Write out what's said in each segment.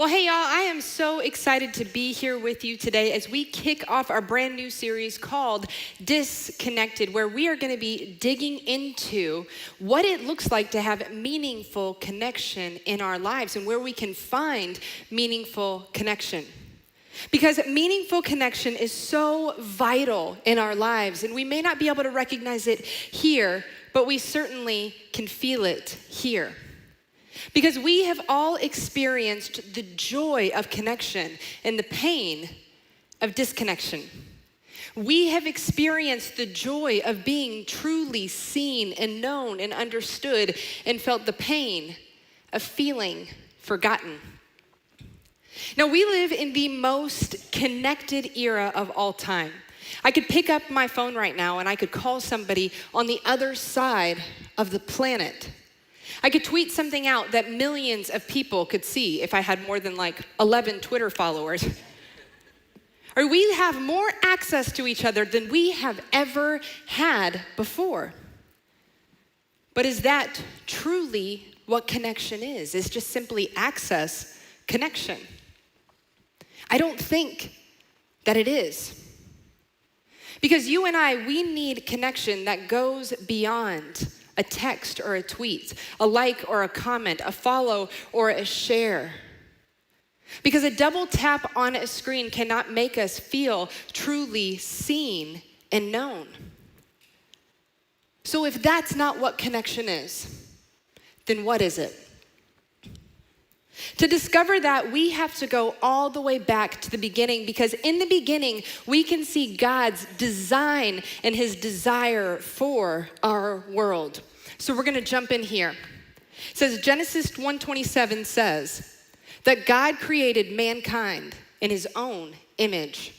Well, hey, y'all, I am so excited to be here with you today as we kick off our brand new series called Disconnected, where we are going to be digging into what it looks like to have meaningful connection in our lives and where we can find meaningful connection. Because meaningful connection is so vital in our lives, and we may not be able to recognize it here, but we certainly can feel it here. Because we have all experienced the joy of connection and the pain of disconnection. We have experienced the joy of being truly seen and known and understood and felt the pain of feeling forgotten. Now, we live in the most connected era of all time. I could pick up my phone right now and I could call somebody on the other side of the planet. I could tweet something out that millions of people could see if I had more than 11 Twitter followers. Or we have more access to each other than we have ever had before. But is that truly what connection is? Is just simply access connection? I don't think that it is. Because you and I, we need connection that goes beyond a text or a tweet, a like or a comment, a follow or a share. Because a double tap on a screen cannot make us feel truly seen and known. So if that's not what connection is, then what is it? To discover that, we have to go all the way back to the beginning, because in the beginning, we can see God's design and his desire for our world. So we're going to jump in here. It says, Genesis 1:27 says that God created mankind in his own image.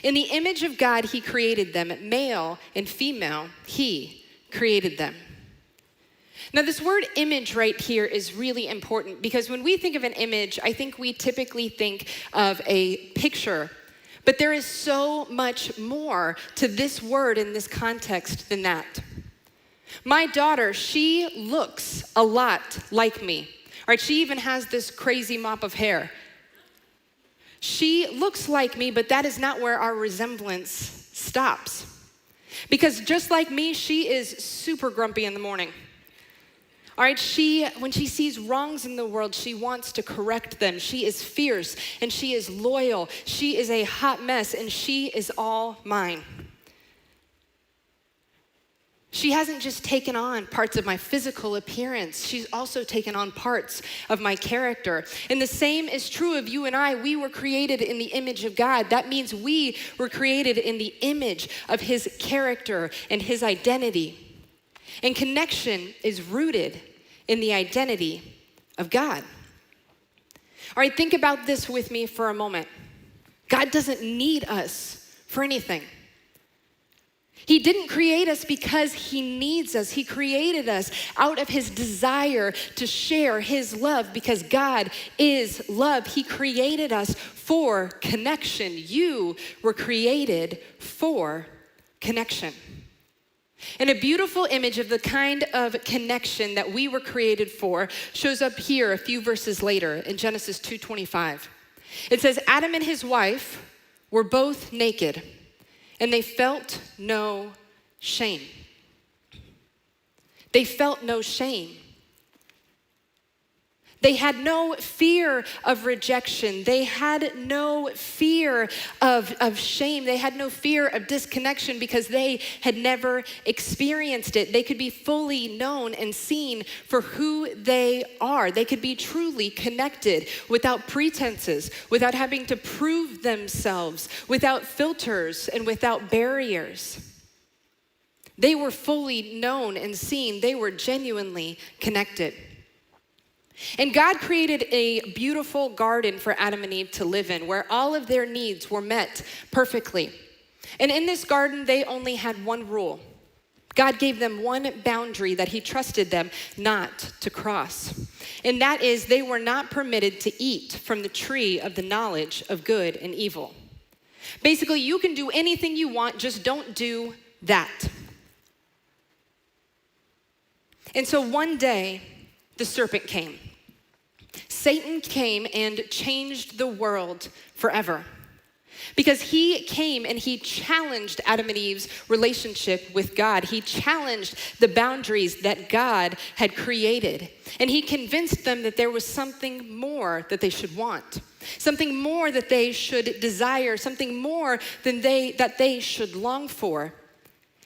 In the image of God, he created them, male and female, he created them. Now, this word image right here is really important, because when we think of an image, I think we typically think of a picture. But there is so much more to this word in this context than that. My daughter, she looks a lot like me. All right, she even has this crazy mop of hair. She looks like me, but that is not where our resemblance stops. Because just like me, she is super grumpy in the morning. All right, when she sees wrongs in the world, she wants to correct them. She is fierce and she is loyal. She is a hot mess and she is all mine. She hasn't just taken on parts of my physical appearance. She's also taken on parts of my character. And the same is true of you and I. We were created in the image of God. That means we were created in the image of his character and his identity. And connection is rooted in the identity of God. All right, think about this with me for a moment. God doesn't need us for anything. He didn't create us because he needs us. He created us out of his desire to share his love, because God is love. He created us for connection. You were created for connection. And a beautiful image of the kind of connection that we were created for shows up here a few verses later in Genesis 2:25. It says, Adam and his wife were both naked, and they felt no shame. They felt no shame. They had no fear of rejection. They had no fear of shame. They had no fear of disconnection, because they had never experienced it. They could be fully known and seen for who they are. They could be truly connected without pretenses, without having to prove themselves, without filters and without barriers. They were fully known and seen. They were genuinely connected. And God created a beautiful garden for Adam and Eve to live in, where all of their needs were met perfectly. And in this garden, they only had one rule. God gave them one boundary that he trusted them not to cross. And that is, they were not permitted to eat from the tree of the knowledge of good and evil. Basically, you can do anything you want, just don't do that. And so one day, the serpent came. Satan came and changed the world forever. Because he came and he challenged Adam and Eve's relationship with God. He challenged the boundaries that God had created. And he convinced them that there was something more that they should want, something more that they should desire, something more that they should long for.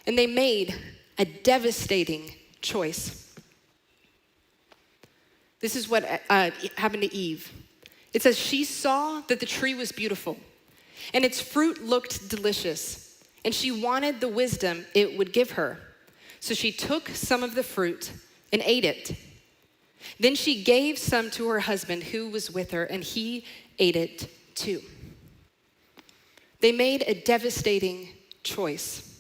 And they made a devastating choice. This is what happened to Eve. It says, she saw that the tree was beautiful, and its fruit looked delicious, and she wanted the wisdom it would give her. So she took some of the fruit and ate it. Then she gave some to her husband who was with her, and he ate it too. They made a devastating choice.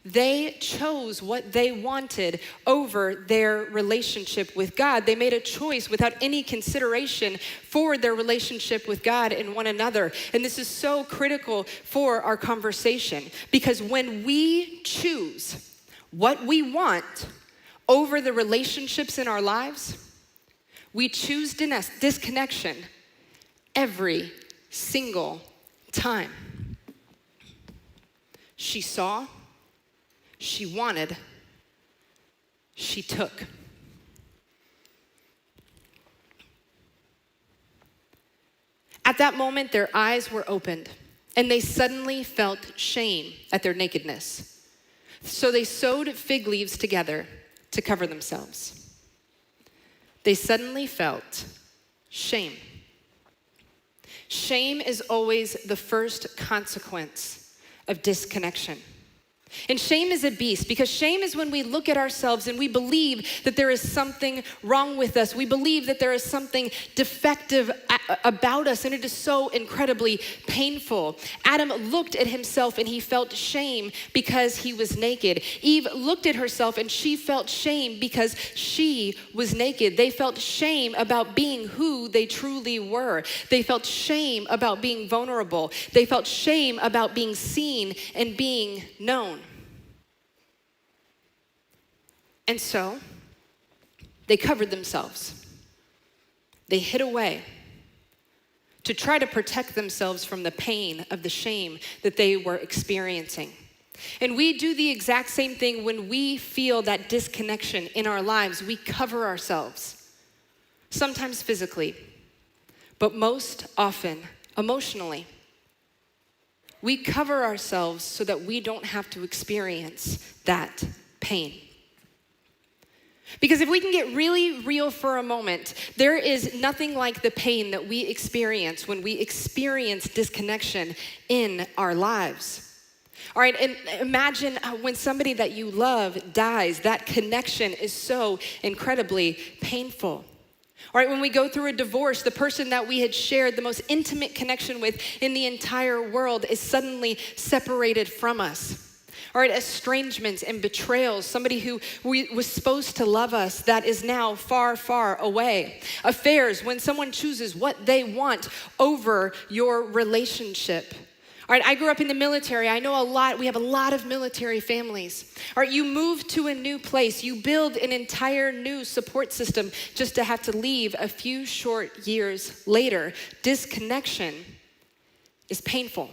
They chose what they wanted over their relationship with God. They made a choice without any consideration for their relationship with God and one another. And this is so critical for our conversation, because when we choose what we want over the relationships in our lives, we choose disconnection every single time. She saw, she wanted, she took. At that moment, their eyes were opened, and they suddenly felt shame at their nakedness. So they sewed fig leaves together to cover themselves. They suddenly felt shame. Shame is always the first consequence of disconnection. And shame is a beast, because shame is when we look at ourselves and we believe that there is something wrong with us. We believe that there is something defective about us, and it is so incredibly painful. Adam looked at himself and he felt shame because he was naked. Eve looked at herself and she felt shame because she was naked. They felt shame about being who they truly were. They felt shame about being vulnerable. They felt shame about being seen and being known. And so, they covered themselves. They hid away to try to protect themselves from the pain of the shame that they were experiencing. And we do the exact same thing when we feel that disconnection in our lives. We cover ourselves, sometimes physically, but most often emotionally. We cover ourselves so that we don't have to experience that pain. Because if we can get really real for a moment, there is nothing like the pain that we experience when we experience disconnection in our lives. All right, and imagine when somebody that you love dies. That connection is so incredibly painful. All right, when we go through a divorce, the person that we had shared the most intimate connection with in the entire world is suddenly separated from us. All right, estrangements and betrayals, somebody who was supposed to love us that is now far, far away. Affairs, when someone chooses what they want over your relationship. All right, I grew up in the military. I know we have a lot of military families. All right, you move to a new place. You build an entire new support system just to have to leave a few short years later. Disconnection is painful.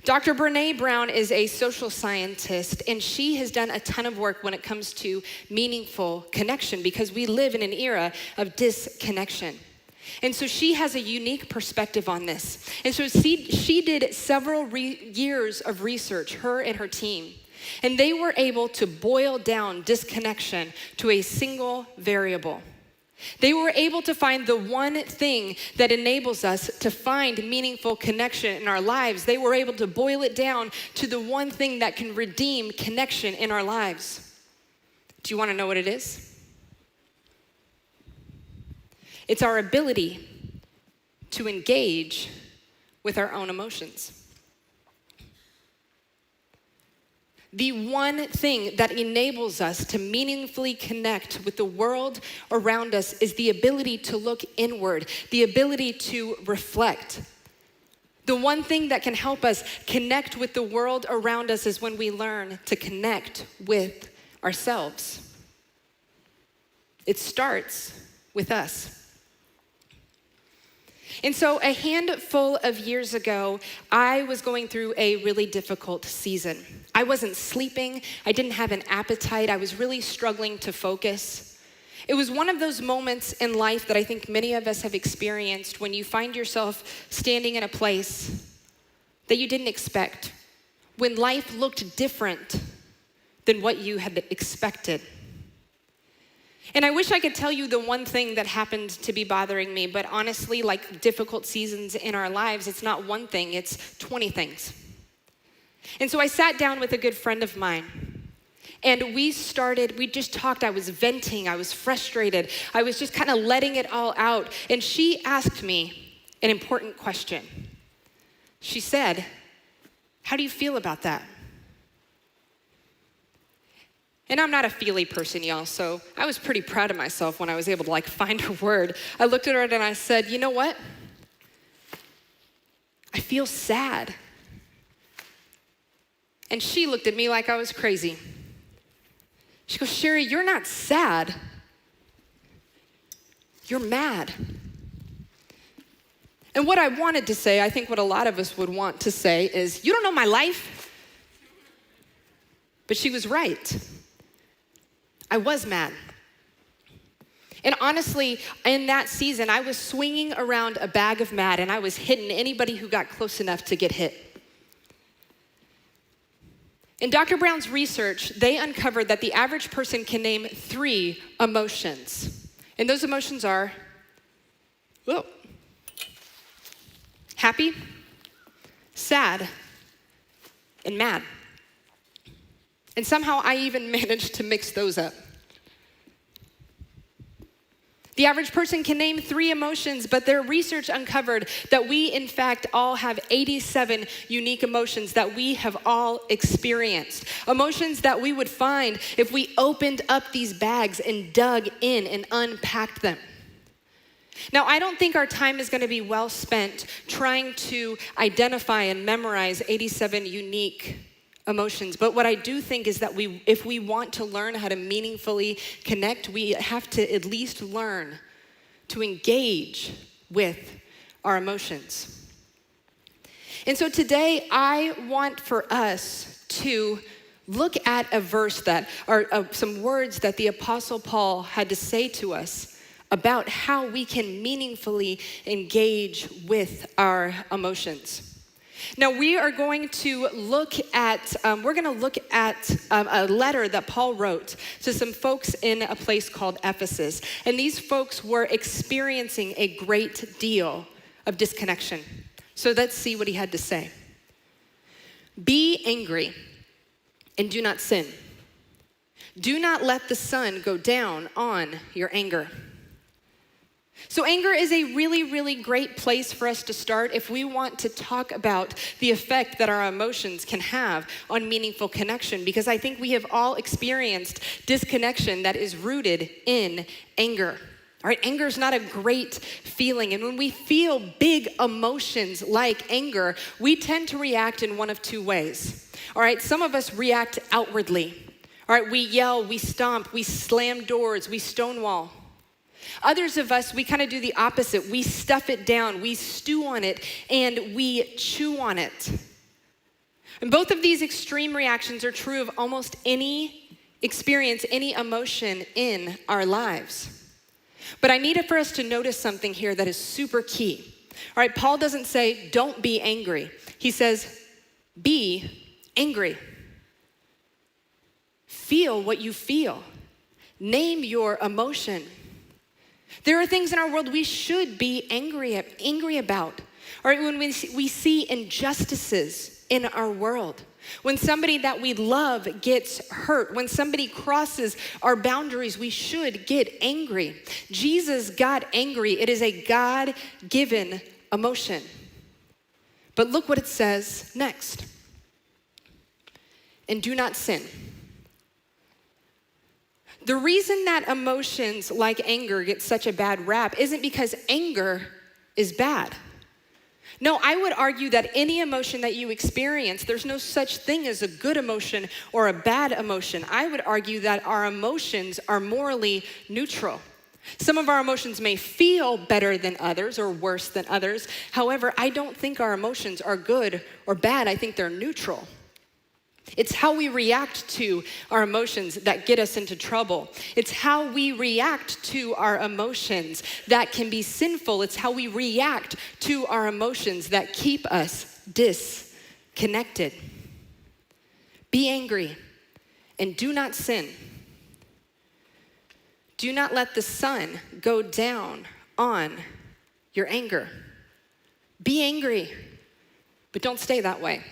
Dr. Brené Brown is a social scientist, and she has done a ton of work when it comes to meaningful connection, because we live in an era of disconnection. And so she has a unique perspective on this. And so she did several years of research, her and her team, and they were able to boil down disconnection to a single variable. They were able to find the one thing that enables us to find meaningful connection in our lives. They were able to boil it down to the one thing that can redeem connection in our lives. Do you want to know what it is? It's our ability to engage with our own emotions. The one thing that enables us to meaningfully connect with the world around us is the ability to look inward, the ability to reflect. The one thing that can help us connect with the world around us is when we learn to connect with ourselves. It starts with us. And so a handful of years ago, I was going through a really difficult season. I wasn't sleeping. I didn't have an appetite. I was really struggling to focus. It was one of those moments in life that I think many of us have experienced when you find yourself standing in a place that you didn't expect, when life looked different than what you had expected. And I wish I could tell you the one thing that happened to be bothering me, but honestly, like difficult seasons in our lives, it's not one thing, it's 20 things. And so I sat down with a good friend of mine, and we just talked. I was venting, I was frustrated, I was just kind of letting it all out. And she asked me an important question. She said, "How do you feel about that?" And I'm not a feely person, y'all, so I was pretty proud of myself when I was able to find a word. I looked at her and I said, "You know what? I feel sad." And she looked at me like I was crazy. She goes, "Sherri, you're not sad. You're mad." And what I wanted to say, I think what a lot of us would want to say is, "You don't know my life." But she was right. I was mad. And honestly, in that season, I was swinging around a bag of mad, and I was hitting anybody who got close enough to get hit. In Dr. Brown's research, they uncovered that the average person can name 3 emotions. And those emotions are, happy, sad, and mad. And somehow I even managed to mix those up. The average person can name 3 emotions, but their research uncovered that we, in fact, all have 87 unique emotions that we have all experienced. Emotions that we would find if we opened up these bags and dug in and unpacked them. Now, I don't think our time is going to be well spent trying to identify and memorize 87 unique emotions. But what I do think is that if we want to learn how to meaningfully connect, we have to at least learn to engage with our emotions. And so today, I want for us to look at a verse some words that the Apostle Paul had to say to us about how we can meaningfully engage with our emotions. Now we are going to look at a letter that Paul wrote to some folks in a place called Ephesus. And these folks were experiencing a great deal of disconnection. So let's see what he had to say. "Be angry and do not sin. Do not let the sun go down on your anger." So anger is a really, really great place for us to start if we want to talk about the effect that our emotions can have on meaningful connection, because I think we have all experienced disconnection that is rooted in anger. All right, anger is not a great feeling, and when we feel big emotions like anger, we tend to react in one of 2 ways. All right, some of us react outwardly. All right, we yell, we stomp, we slam doors, we stonewall. Others of us, we kind of do the opposite. We stuff it down, we stew on it, and we chew on it. And both of these extreme reactions are true of almost any experience, any emotion in our lives. But I need it for us to notice something here that is super key. All right, Paul doesn't say, "Don't be angry." He says, "Be angry." Feel what you feel. Name your emotion. There are things in our world we should be angry about. All right, when we see injustices in our world, when somebody that we love gets hurt, when somebody crosses our boundaries, we should get angry. Jesus got angry. It is a God-given emotion. But look what it says next. "And do not sin." The reason that emotions like anger get such a bad rap isn't because anger is bad. No, I would argue that any emotion that you experience, there's no such thing as a good emotion or a bad emotion. I would argue that our emotions are morally neutral. Some of our emotions may feel better than others or worse than others. However, I don't think our emotions are good or bad. I think they're neutral. It's how we react to our emotions that get us into trouble. It's how we react to our emotions that can be sinful. It's how we react to our emotions that keep us disconnected. Be angry and do not sin. Do not let the sun go down on your anger. Be angry, but don't stay that way.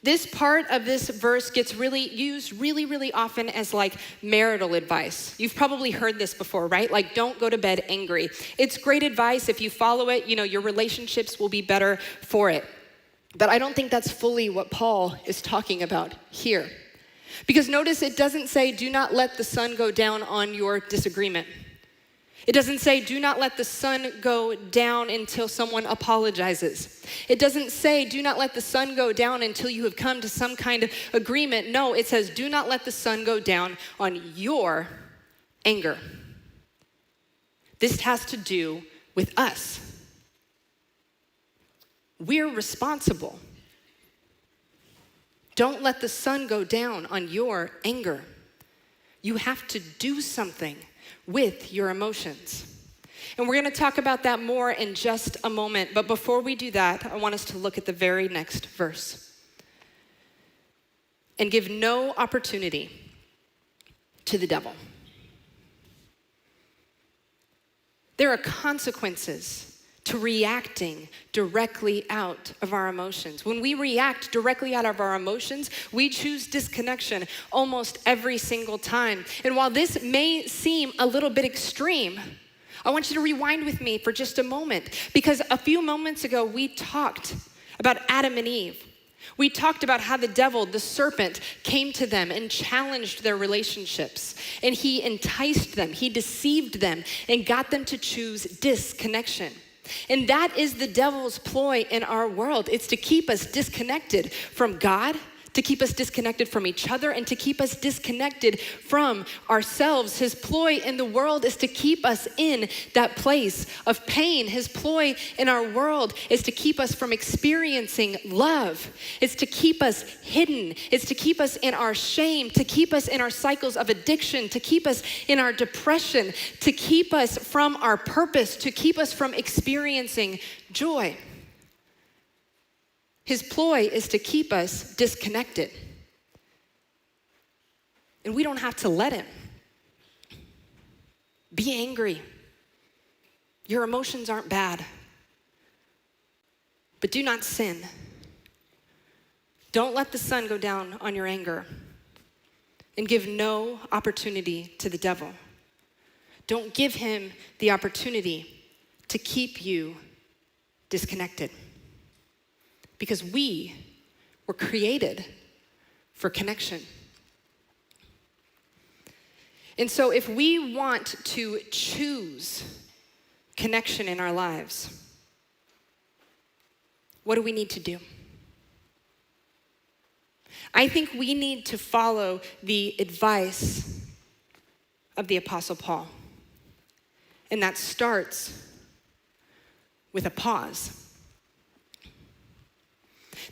This part of this verse gets used really often as like marital advice. You've probably heard this before, right? Like, don't go to bed angry. It's great advice. If you follow it, your relationships will be better for it. But I don't think that's fully what Paul is talking about here. Because notice it doesn't say, do not let the sun go down on your disagreement. It doesn't say, do not let the sun go down until someone apologizes. It doesn't say, do not let the sun go down until you have come to some kind of agreement. No, it says, do not let the sun go down on your anger. This has to do with us. We're responsible. Don't let the sun go down on your anger. You have to do something with your emotions. And we're going to talk about that more in just a moment. But before we do that, I want us to look at the very next verse. And give no opportunity to the devil. There are consequences to reacting directly out of our emotions. When we react directly out of our emotions, we choose disconnection almost every single time. And while this may seem a little bit extreme, I want you to rewind with me for just a moment, because a few moments ago, we talked about Adam and Eve. We talked about how the devil, the serpent, came to them and challenged their relationships. And he enticed them, he deceived them, and got them to choose disconnection. And that is the devil's ploy in our world. It's to keep us disconnected from God, to keep us disconnected from each other, and to keep us disconnected from ourselves. His ploy in the world is to keep us in that place of pain. His ploy in our world is to keep us from experiencing love. It's to keep us hidden. It's to keep us in our shame, to keep us in our cycles of addiction, to keep us in our depression, to keep us from our purpose, to keep us from experiencing joy. His ploy is to keep us disconnected. And we don't have to let him. Be angry. Your emotions aren't bad. But do not sin. Don't let the sun go down on your anger. And give no opportunity to the devil. Don't give him the opportunity to keep you disconnected. Because we were created for connection. And so if we want to choose connection in our lives, what do we need to do? I think we need to follow the advice of the Apostle Paul. And that starts with a pause.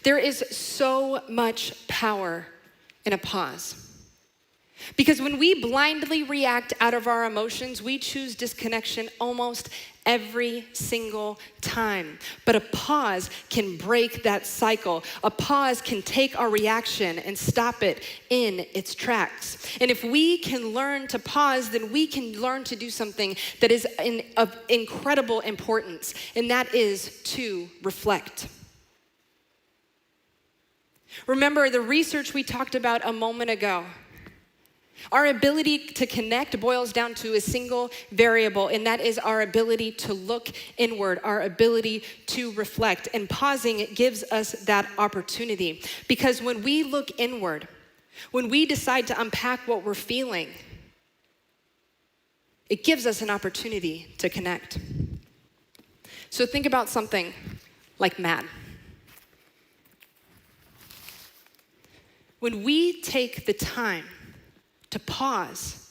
There is so much power in a pause. Because when we blindly react out of our emotions, we choose disconnection almost every single time. But a pause can break that cycle. A pause can take our reaction and stop it in its tracks. And if we can learn to pause, then we can learn to do something that is of incredible importance, and that is to reflect. Remember the research we talked about a moment ago. Our ability to connect boils down to a single variable, and that is our ability to look inward, our ability to reflect. And pausing gives us that opportunity. Because when we look inward, when we decide to unpack what we're feeling, it gives us an opportunity to connect. So think about something like mad. When we take the time to pause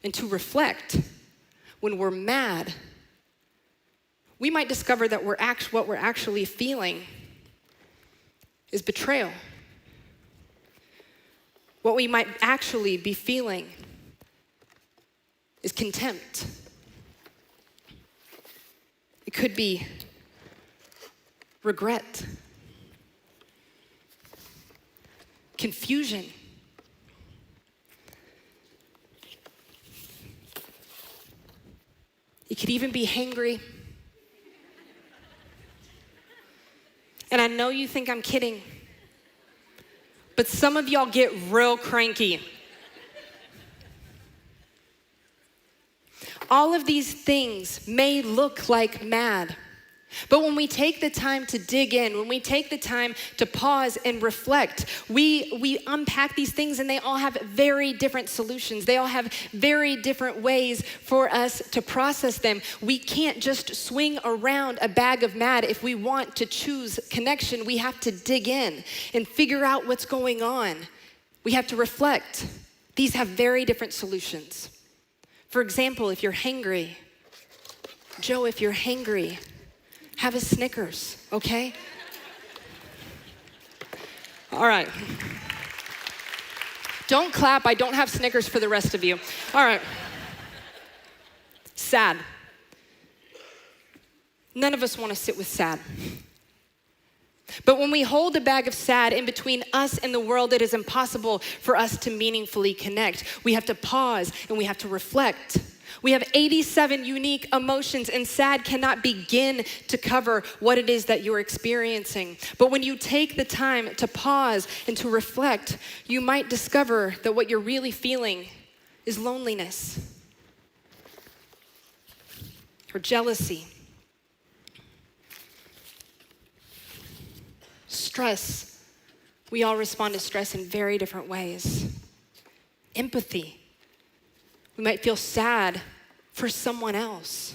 and to reflect, when we're mad, we might discover that what we're actually feeling is betrayal. What we might actually be feeling is contempt. It could be regret, confusion. It could even be hangry. And I know you think I'm kidding, but some of y'all get real cranky. All of these things may look like mad, but when we take the time to dig in, when we take the time to pause and reflect, we unpack these things, and they all have very different solutions. They all have very different ways for us to process them. We can't just swing around a bag of mad. If we want to choose connection, we have to dig in and figure out what's going on. We have to reflect. These have very different solutions. For example, if you're hangry, Joe, if you're hangry, have a Snickers, okay? All right. Don't clap. I don't have Snickers for the rest of you. All right. Sad. None of us want to sit with sad. But when we hold a bag of sad in between us and the world, it is impossible for us to meaningfully connect. We have to pause and we have to reflect. We have 87 unique emotions, and sad cannot begin to cover what it is that you're experiencing. But when you take the time to pause and to reflect, you might discover that what you're really feeling is loneliness or jealousy, stress. We all respond to stress in very different ways. Empathy. We might feel sad for someone else.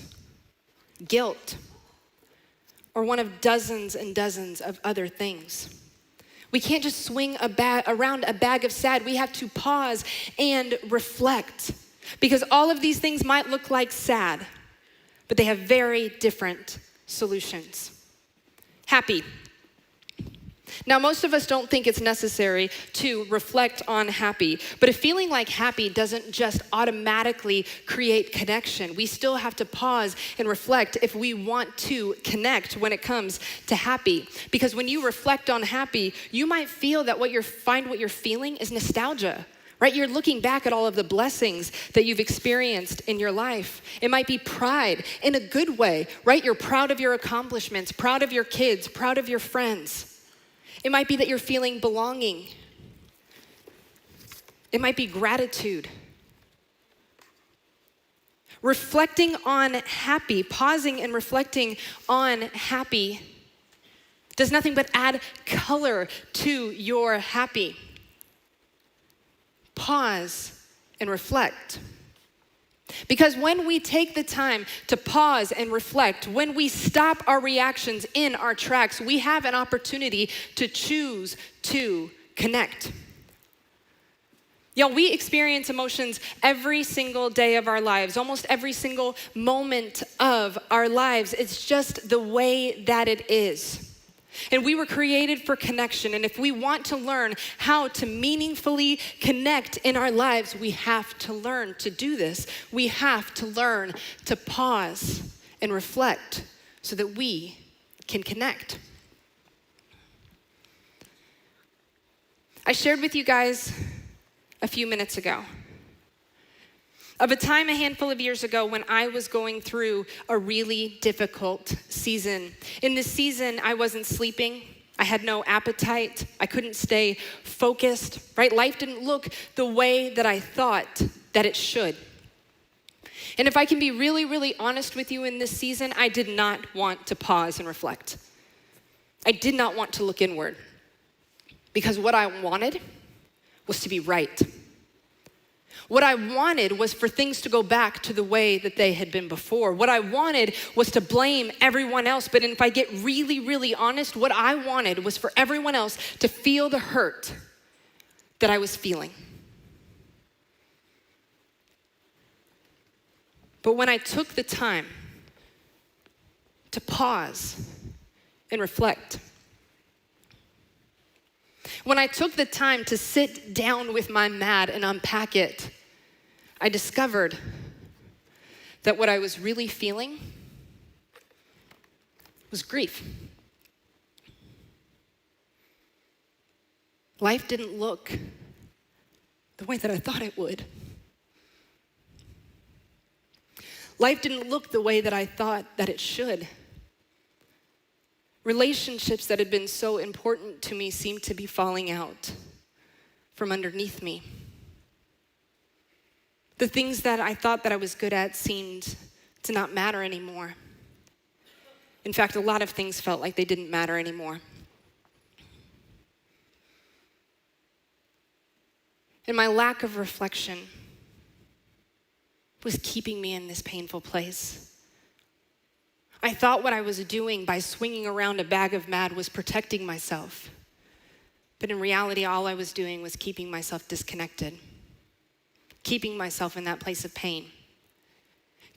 Guilt. Or one of dozens and dozens of other things. We can't just swing around a bag of sad. We have to pause and reflect. Because all of these things might look like sad, but they have very different solutions. Happy. Now, most of us don't think it's necessary to reflect on happy, but a feeling like happy doesn't just automatically create connection. We still have to pause and reflect if we want to connect when it comes to happy. Because when you reflect on happy, you might feel that what you're feeling is nostalgia. Right? You're looking back at all of the blessings that you've experienced in your life. It might be pride in a good way, right? You're proud of your accomplishments, proud of your kids, proud of your friends. It might be that you're feeling belonging. It might be gratitude. Reflecting on happy, pausing and reflecting on happy does nothing but add color to your happy. Pause and reflect. Because when we take the time to pause and reflect, when we stop our reactions in our tracks, we have an opportunity to choose to connect. Y'all, we experience emotions every single day of our lives, almost every single moment of our lives. It's just the way that it is. And we were created for connection. And if we want to learn how to meaningfully connect in our lives, we have to learn to do this. We have to learn to pause and reflect so that we can connect. I shared with you guys a few minutes ago of a time a handful of years ago when I was going through a really difficult season. In this season, I wasn't sleeping. I had no appetite. I couldn't stay focused, right? Life didn't look the way that I thought that it should. And if I can be really, really honest with you in this season, I did not want to pause and reflect. I did not want to look inward because what I wanted was to be right. What I wanted was for things to go back to the way that they had been before. What I wanted was to blame everyone else. But if I get really, really honest, what I wanted was for everyone else to feel the hurt that I was feeling. But when I took the time to pause and reflect, when I took the time to sit down with my mad and unpack it, I discovered that what I was really feeling was grief. Life didn't look the way that I thought it would. Life didn't look the way that I thought that it should. Relationships that had been so important to me seemed to be falling out from underneath me. The things that I thought that I was good at seemed to not matter anymore. In fact, a lot of things felt like they didn't matter anymore. And my lack of reflection was keeping me in this painful place. I thought what I was doing by swinging around a bag of mad was protecting myself. But in reality, all I was doing was keeping myself disconnected, keeping myself in that place of pain,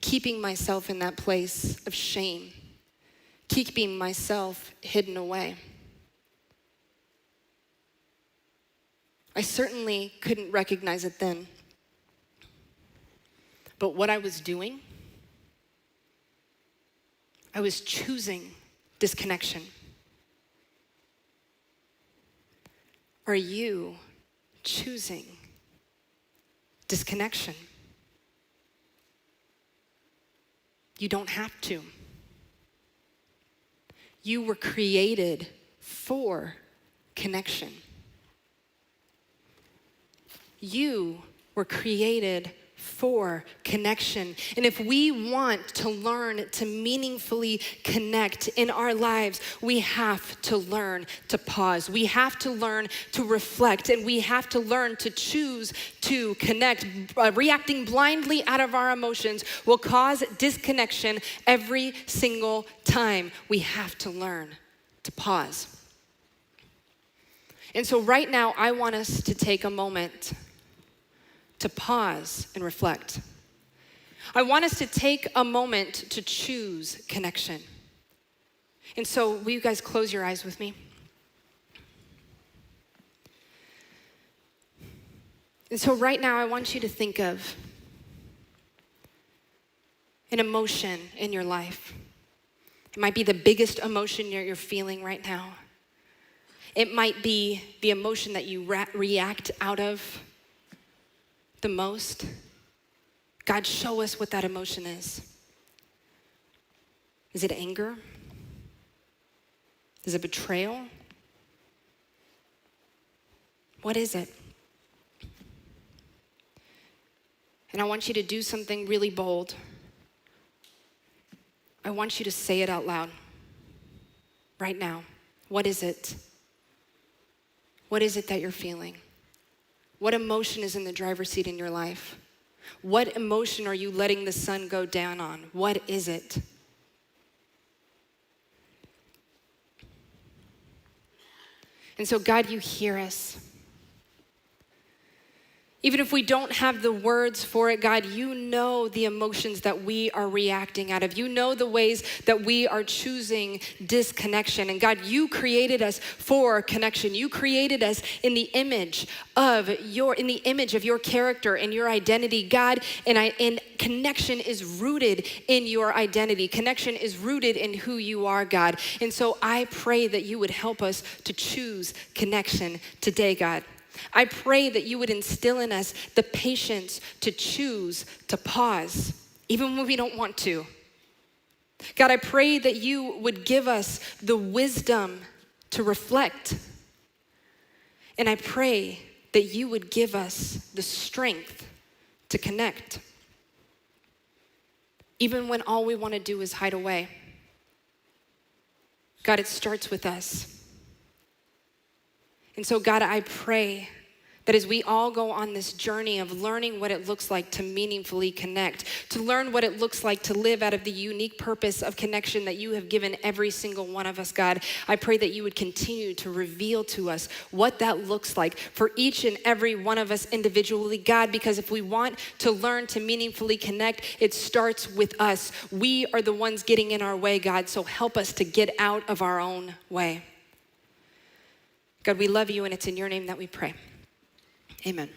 keeping myself in that place of shame, keeping myself hidden away. I certainly couldn't recognize it then. But what I was doing, I was choosing disconnection. Are you choosing disconnection? You don't have to. You were created for connection. You were created for connection. And if we want to learn to meaningfully connect in our lives, we have to learn to pause. We have to learn to reflect, and we have to learn to choose to connect. Reacting blindly out of our emotions will cause disconnection every single time. We have to learn to pause. And so right now, I want us to take a moment to pause and reflect. I want us to take a moment to choose connection. And so will you guys close your eyes with me? And so right now I want you to think of an emotion in your life. It might be the biggest emotion you're feeling right now. It might be the emotion that you react out of the most. God, show us what that emotion is. Is it anger? Is it betrayal? What is it? And I want you to do something really bold. I want you to say it out loud right now. What is it? What is it that you're feeling? What emotion is in the driver's seat in your life? What emotion are you letting the sun go down on? What is it? And so, God, you hear us. Even if we don't have the words for it, God, you know the emotions that we are reacting out of. You know the ways that we are choosing disconnection. And God, you created us for connection. You created us in the image of your character and your identity, God. And connection is rooted in your identity. Connection is rooted in who you are, God. And so I pray that you would help us to choose connection today, God. I pray that you would instill in us the patience to choose to pause, even when we don't want to. God, I pray that you would give us the wisdom to reflect. And I pray that you would give us the strength to connect, even when all we want to do is hide away. God, it starts with us. And so, God, I pray That as we all go on this journey of learning what it looks like to meaningfully connect, to learn what it looks like to live out of the unique purpose of connection that you have given every single one of us, God, I pray that you would continue to reveal to us what that looks like for each and every one of us individually, God, because if we want to learn to meaningfully connect, it starts with us. We are the ones getting in our way, God, so help us to get out of our own way. God, we love you, and it's in your name that we pray. Amen.